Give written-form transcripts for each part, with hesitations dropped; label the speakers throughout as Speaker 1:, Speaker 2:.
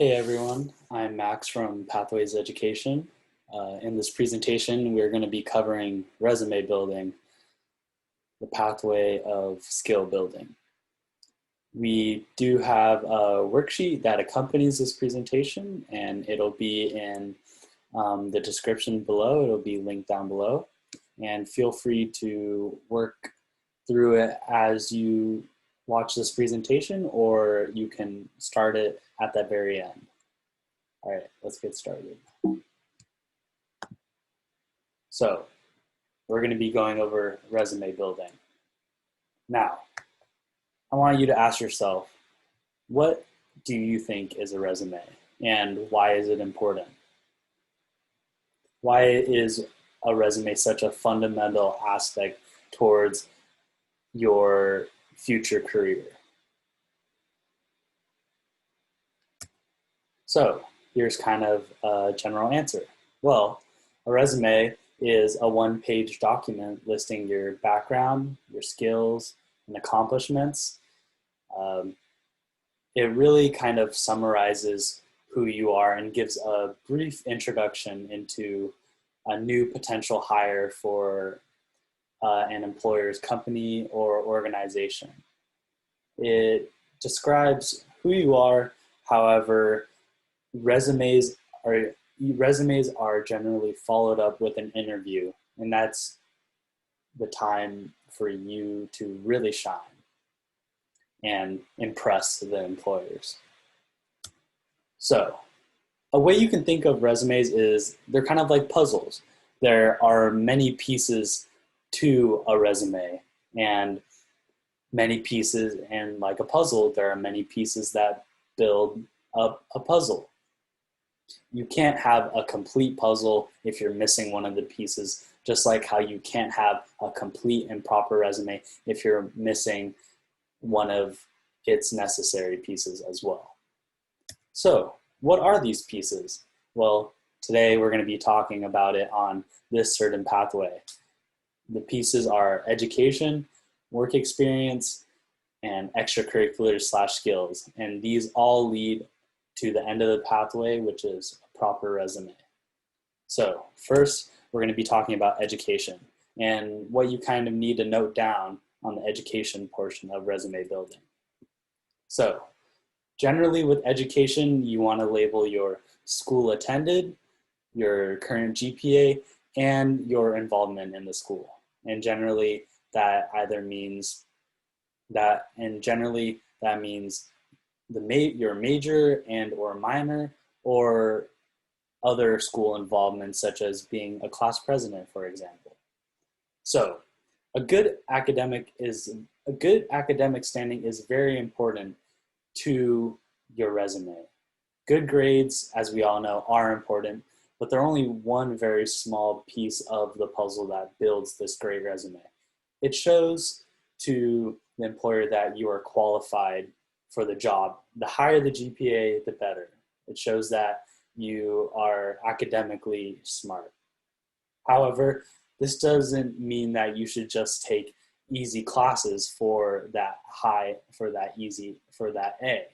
Speaker 1: Hey everyone, I'm Max from Pathways Education. In this presentation, we're going to be covering resume building, the pathway of skill building. We do have a worksheet that accompanies this presentation, and it'll be in the description below. It'll be linked down below. And feel free to work through it as you watch this presentation, or you can start it at the very end. All right, let's get started. So we're going to be going over resume building. Now, I want you to ask yourself, what do you think is a resume and why is it important? Why is a resume such a fundamental aspect towards your future career? So here's kind of a general answer. Well, a resume is a one-page document listing your background, your skills, and accomplishments. It really kind of summarizes who you are and gives a brief introduction into a new potential hire for an employer's company or organization. It describes who you are. However, resumes are generally followed up with an interview, and that's the time for you to really shine and impress the employers. So a way you can think of resumes is they're kind of like puzzles. There are many pieces to a resume, and many pieces, and like a puzzle, there are many pieces that build up a puzzle. You can't have a complete puzzle if you're missing one of the pieces, just like how you can't have a complete and proper resume if you're missing one of its necessary pieces as well. So, what are these pieces? Well, today we're going to be talking about it on this certain pathway. The pieces are education, work experience, and extracurriculars/skills. And these all lead to the end of the pathway, which is a proper resume. So first, we're going to be talking about education and what you kind of need to note down on the education portion of resume building. So generally with education, you want to label your school attended, your current GPA, and your involvement in the school. And generally that either means that, your major and or minor, or other school involvements such as being a class president, for example. So a good academic standing is very important to your resume. Good grades, as we all know, are important, but they're only one very small piece of the puzzle that builds this great resume. It shows to the employer that you are qualified for the job. The higher the GPA, the better. It shows that you are academically smart. However, this doesn't mean that you should just take easy classes for that A.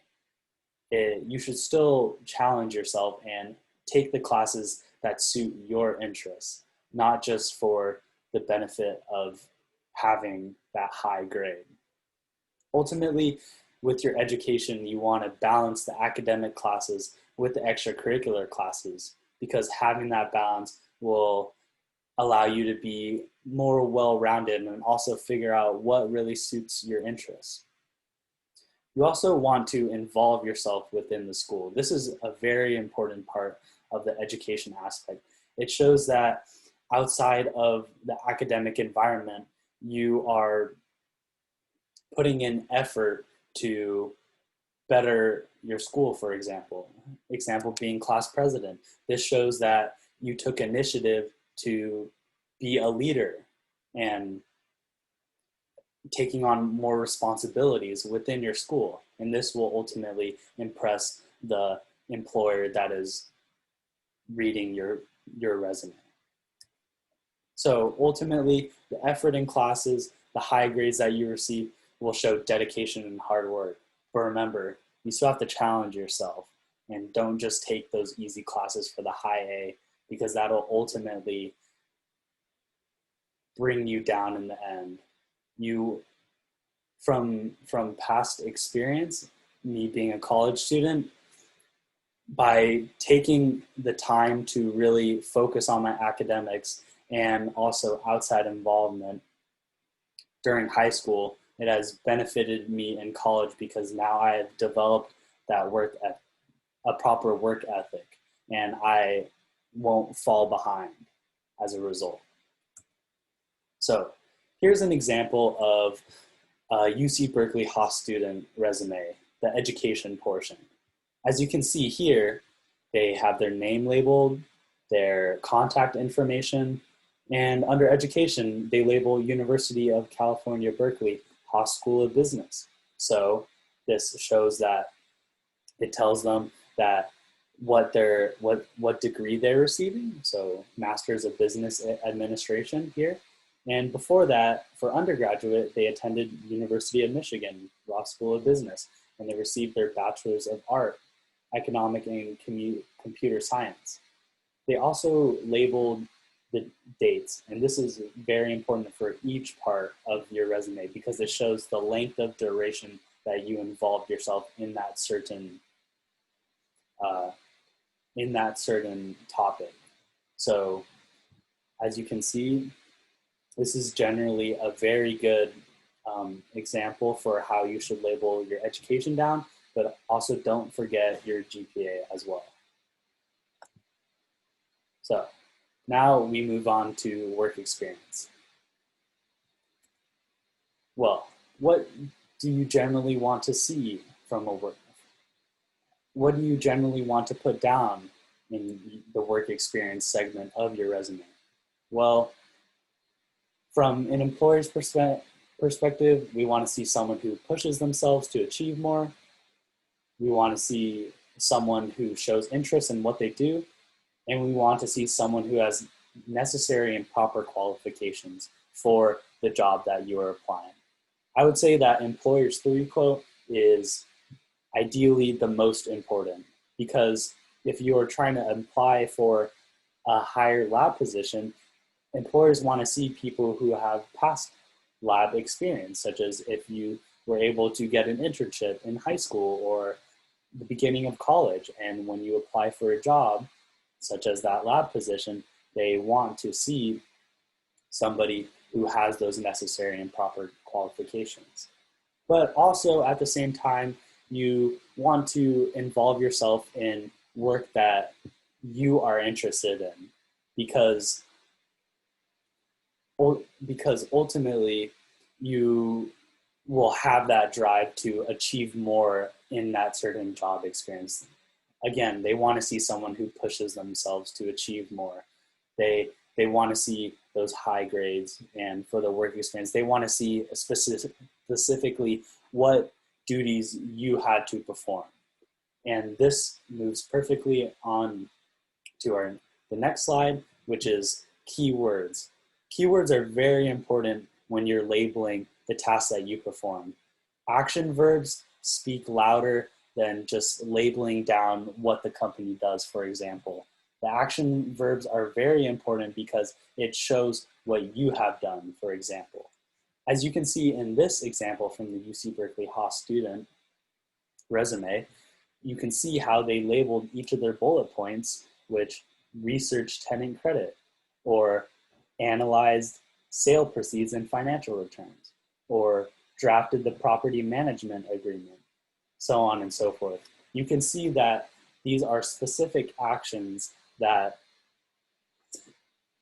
Speaker 1: You should still challenge yourself and take the classes that suit your interests, not just for the benefit of having that high grade. Ultimately, with your education, you want to balance the academic classes with the extracurricular classes, because having that balance will allow you to be more well-rounded and also figure out what really suits your interests. You also want to involve yourself within the school. This is a very important part of the education aspect. It shows that outside of the academic environment, you are putting in effort to better your school, for example. Example being class president. This shows that you took initiative to be a leader and taking on more responsibilities within your school. And this will ultimately impress the employer that is reading your resume. So ultimately, the effort in classes, the high grades that you receive will show dedication and hard work. But remember, you still have to challenge yourself. and don't just take those easy classes for the high A, because that'll ultimately bring you down in the end. You, from past experience, me being a college student, by taking the time to really focus on my academics and also outside involvement during high school, it has benefited me in college because now I have developed that a proper work ethic, and I won't fall behind as a result. So here's an example of a UC Berkeley Haas student resume, the education portion. As you can see here, they have their name labeled, their contact information, and under education, they label University of California, Berkeley, Haas School of Business. So this shows that it tells them that what degree they're receiving. So Masters of Business Administration here. And before that, for undergraduate, they attended University of Michigan, Ross School of Business, and they received their Bachelor's of Art, Economic and Computer Science. They also labeled the dates, and this is very important for each part of your resume because it shows the length of duration that you involved yourself in that certain topic. So as you can see, this is generally a very good example for how you should label your education down, but also don't forget your GPA as well. So now we move on to work experience. Well, what do you generally want to see from a work? What do you generally want to put down in the work experience segment of your resume? Well, from an employer's perspective, we want to see someone who pushes themselves to achieve more. We want to see someone who shows interest in what they do. And we want to see someone who has necessary and proper qualifications for the job that you are applying. I would say that employer's 3 quote is ideally the most important, because if you are trying to apply for a higher lab position, employers want to see people who have past lab experience, such as if you were able to get an internship in high school or the beginning of college. And when you apply for a job, such as that lab position, they want to see somebody who has those necessary and proper qualifications. But also at the same time, you want to involve yourself in work that you are interested in, because ultimately you will have that drive to achieve more in that certain job experience. Again, they want to see someone who pushes themselves to achieve more. They want to see those high grades, and for the work experience, they want to see specifically what duties you had to perform. And this moves perfectly on to the next slide, which is keywords. Keywords are very important when you're labeling the tasks that you perform. Action verbs speak louder than just labeling down what the company does, for example. The action verbs are very important because it shows what you have done, for example. As you can see in this example from the UC Berkeley Haas student resume, you can see how they labeled each of their bullet points, which researched tenant credit, or analyzed sale proceeds and financial returns, or drafted the property management agreement, so on and so forth. You can see that these are specific actions that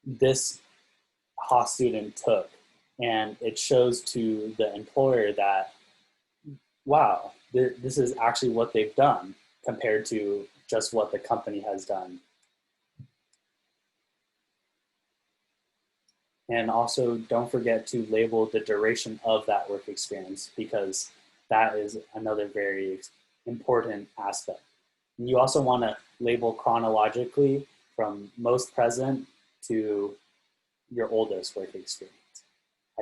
Speaker 1: this Haas student took, and it shows to the employer that, wow, this is actually what they've done compared to just what the company has done. And also don't forget to label the duration of that work experience, because that is another very important aspect. And you also want to label chronologically from most present to your oldest work experience.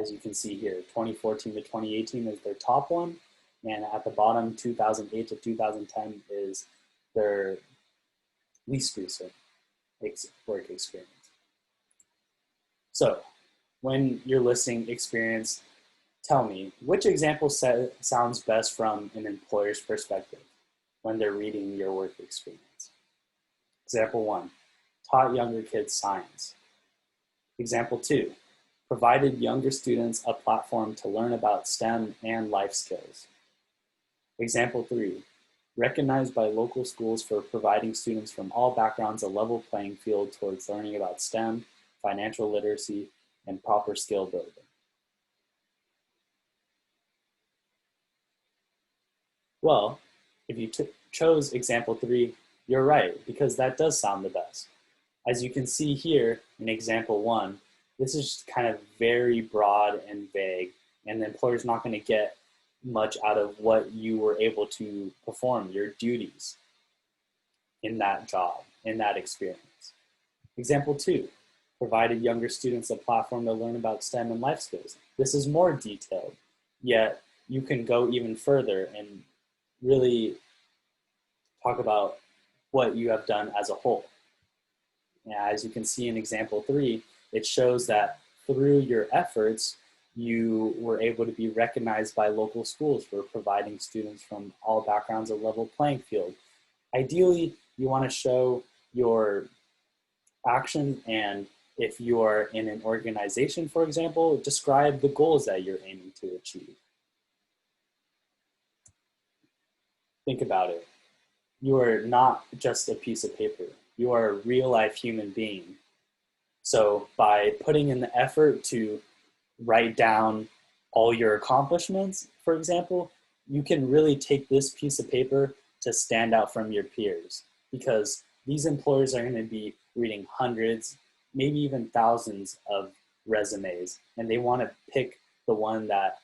Speaker 1: As you can see here, 2014 to 2018 is their top one, and at the bottom, 2008 to 2010 is their least recent work experience. So when you're listing experience, tell me, which example sounds best from an employer's perspective when they're reading your work experience? Example 1, taught younger kids science. Example 2, provided younger students a platform to learn about STEM and life skills. Example 3, recognized by local schools for providing students from all backgrounds a level playing field towards learning about STEM, financial literacy, and proper skill building. Well, if you chose example 3, you're right, because that does sound the best. As you can see here in example 1, this is just kind of very broad and vague, and the employer's not going to get much out of what you were able to perform, your duties in that job, in that experience. Example 2, provided younger students a platform to learn about STEM and life skills. This is more detailed, yet you can go even further and really talk about what you have done as a whole. As you can see in example 3, it shows that through your efforts, you were able to be recognized by local schools for providing students from all backgrounds a level playing field. Ideally, you want to show your action, and if you are in an organization, for example, describe the goals that you're aiming to achieve. Think about it. You are not just a piece of paper. You are a real-life human being. So by putting in the effort to write down all your accomplishments, for example, you can really take this piece of paper to stand out from your peers, because these employers are going to be reading hundreds, maybe even thousands of resumes, and they want to pick the one that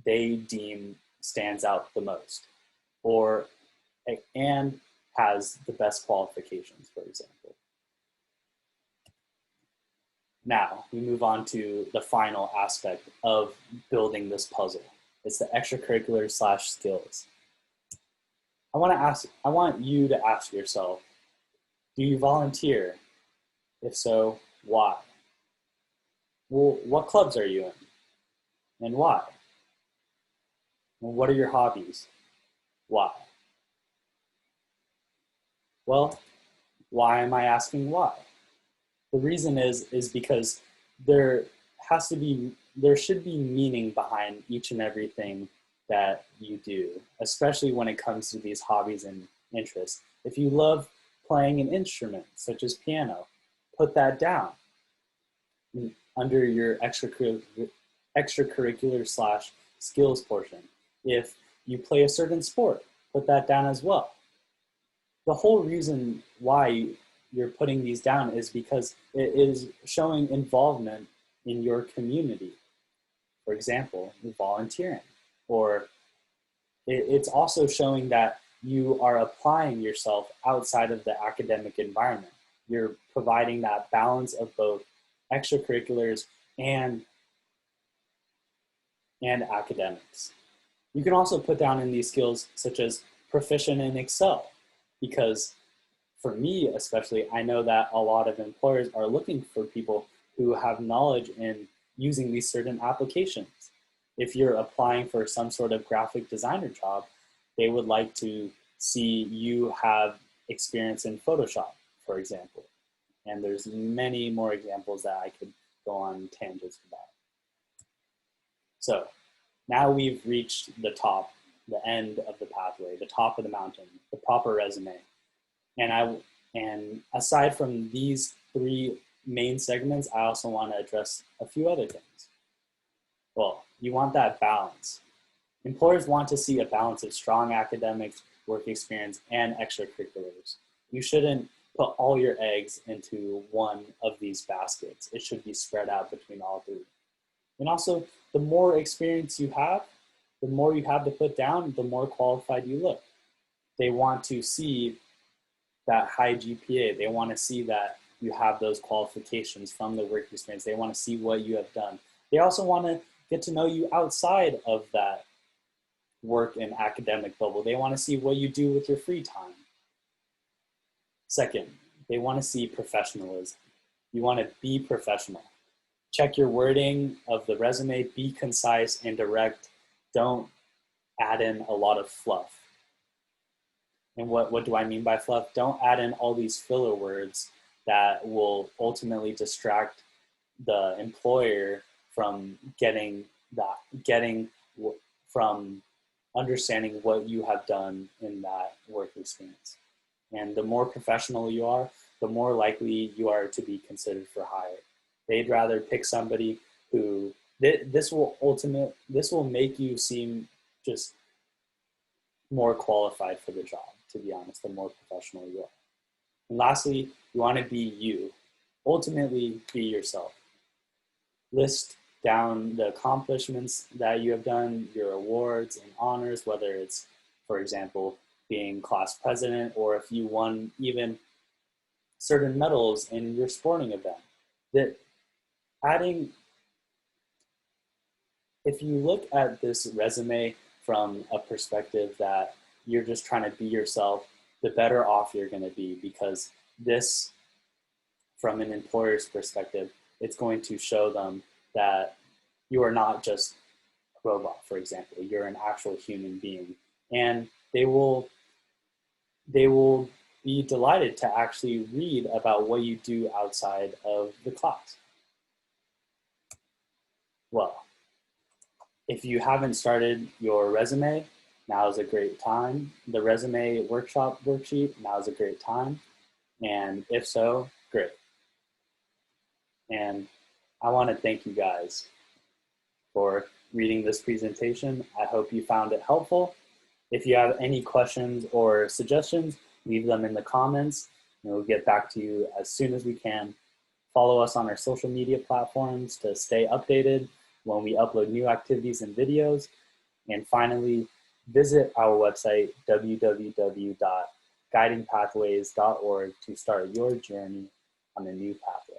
Speaker 1: they deem stands out the most, or and has the best qualifications, for example. Now, we move on to the final aspect of building this puzzle. It's the extracurricular/skills. I want you to ask yourself, do you volunteer? If so, why? Well, what clubs are you in? And why? And what are your hobbies? Why? Well, why am I asking why? The reason is because there should be meaning behind each and everything that you do, especially when it comes to these hobbies and interests. If you love playing an instrument, such as piano, put that down under your extracurricular/skills portion. If you play a certain sport, put that down as well. The whole reason why you're putting these down is because it is showing involvement in your community. For example, volunteering. Or it's also showing that you are applying yourself outside of the academic environment. You're providing that balance of both extracurriculars and academics. You can also put down in these skills such as proficient in Excel, because for me especially, I know that a lot of employers are looking for people who have knowledge in using these certain applications. If you're applying for some sort of graphic designer job, they would like to see you have experience in Photoshop, for example. And there's many more examples that I could go on tangents about. So now we've reached the top, the end of the pathway, the top of the mountain, the proper resume. And aside from these 3 main segments, I also want to address a few other things. Well, you want that balance. Employers want to see a balance of strong academics, work experience, and extracurriculars. You shouldn't put all your eggs into one of these baskets. It should be spread out between all 3. And also, the more experience you have, the more you have to put down, the more qualified you look. They want to see that high GPA. They want to see that you have those qualifications from the work experience. They want to see what you have done. They also want to get to know you outside of that work and academic bubble. They want to see what you do with your free time. Second, they want to see professionalism. You want to be professional. Check your wording of the resume, be concise and direct. Don't add in a lot of fluff. And what do I mean by fluff? Don't add in all these filler words that will ultimately distract the employer from from understanding what you have done in that work experience. And the more professional you are, the more likely you are to be considered for hire. They'd rather pick somebody who this will make you seem just more qualified for the job, to be honest, the more professional you are. And lastly, you want to be you. Ultimately, be yourself. List down the accomplishments that you have done, your awards and honors, whether it's, for example, being class president, or if you won even certain medals in your sporting event. If you look at this resume from a perspective that you're just trying to be yourself, the better off you're going to be, because this, from an employer's perspective, it's going to show them that you are not just a robot, for example. You're an actual human being. And they will be delighted to actually read about what you do outside of the class. Well, if you haven't started your resume, now is a great time. The resume workshop worksheet, now is a great time. And if so, great. And I want to thank you guys for reading this presentation. I hope you found it helpful. If you have any questions or suggestions, leave them in the comments and we'll get back to you as soon as we can. Follow us on our social media platforms to stay updated when we upload new activities and videos. And finally, visit our website, www.guidingpathways.org, to start your journey on a new pathway.